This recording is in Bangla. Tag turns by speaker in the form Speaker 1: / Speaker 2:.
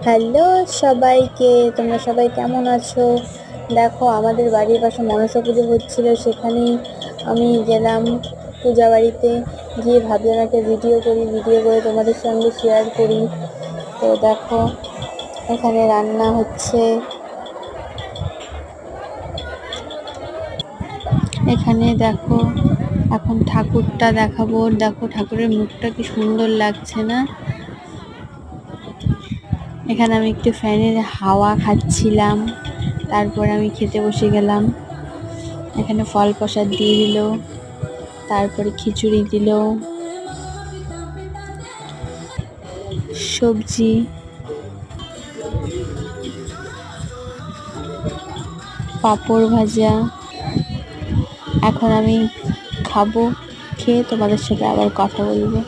Speaker 1: হ্যালো সবাইকে, তোমরা সবাই কেমন আছো? দেখো, আমাদের বাড়ির পাশে মনসা পুজো হচ্ছিল, সেখানেই আমি গেলাম পূজা বাড়িতে। গিয়ে ভাবলাম একটা ভিডিও করে তোমাদের সঙ্গে শেয়ার করি। তো দেখো, এখানে রান্না হচ্ছে। এখানে দেখো, এখন ঠাকুরটা দেখাবো। দেখো, ঠাকুরের মুখটা কি সুন্দর লাগছে না? এখানে আমি একটু ফ্যানের হাওয়া খাচ্ছিলাম, তারপরে আমি খেতে বসে গেলাম। এখানে ফল প্রসাদ দিয়ে দিল, তারপরে খিচুড়ি দিল, সবজি, পাঁপড় ভাজা। এখন আমি খাবো, খেয়ে তোমাদের সাথে আবার কথা বলবো।